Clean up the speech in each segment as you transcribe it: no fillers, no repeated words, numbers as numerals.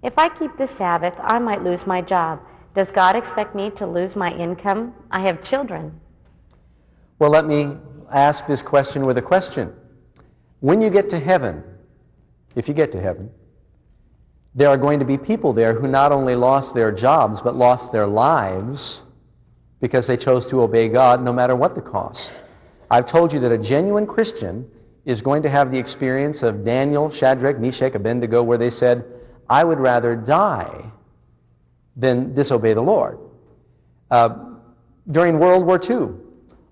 If I keep the Sabbath, I might lose my job. Does God expect me to lose my income? I have children. Well, let me ask this question with a question. When you get to heaven, if you get to heaven, there are going to be people there who not only lost their jobs, but lost their lives because they chose to obey God no matter what the cost. I've told you that a genuine Christian is going to have the experience of Daniel, Shadrach, Meshach, Abednego, where they said, I would rather die than disobey the Lord. During World War II,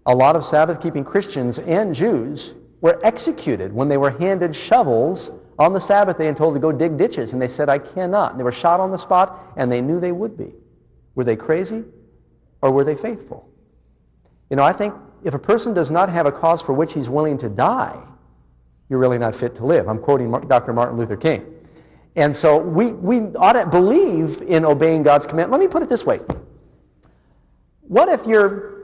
a lot of Sabbath-keeping Christians and Jews were executed when they were handed shovels on the Sabbath day and told to go dig ditches, and they said, I cannot. And they were shot on the spot, and they knew they would be. Were they crazy, or were they faithful? You know, I think if a person does not have a cause for which he's willing to die, you're really not fit to live. I'm quoting Dr. Martin Luther King. And so we ought to believe in obeying God's command. Let me put it this way. What if you're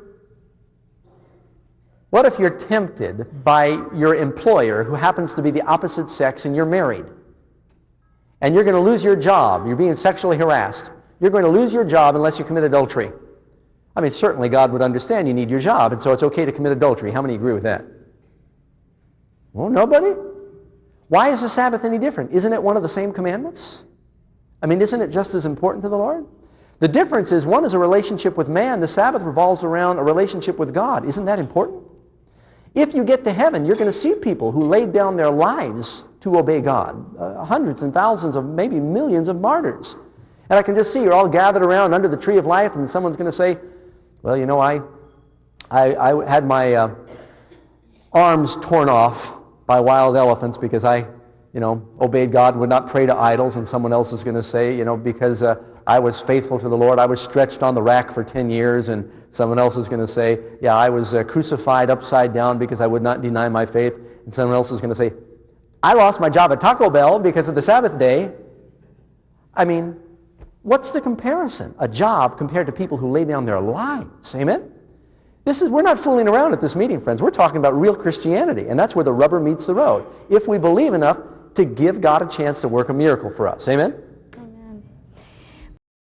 tempted by your employer who happens to be the opposite sex and you're married? And you're going to lose your job. You're being sexually harassed. You're going to lose your job unless you commit adultery. I mean, certainly God would understand you need your job, and so it's okay to commit adultery. How many agree with that? Well, nobody? Why is the Sabbath any different? Isn't it one of the same commandments? I mean, isn't it just as important to the Lord? The difference is one is a relationship with man. The Sabbath revolves around a relationship with God. Isn't that important? If you get to heaven, you're going to see people who laid down their lives to obey God. Hundreds and thousands of, maybe millions of martyrs. And I can just see you're all gathered around under the tree of life, and someone's going to say, well, you know, I had my arms torn off by wild elephants because I, obeyed God, would not pray to idols, and someone else is going to say, because I was faithful to the Lord, I was stretched on the rack for 10 years, and someone else is going to say, yeah, I was crucified upside down because I would not deny my faith, and someone else is going to say, I lost my job at Taco Bell because of the Sabbath day. I mean, what's the comparison? A job compared to people who lay down their lives. Amen? We're not fooling around at this meeting, friends. We're talking about real Christianity, and that's where the rubber meets the road. If we believe enough to give God a chance to work a miracle for us. Amen?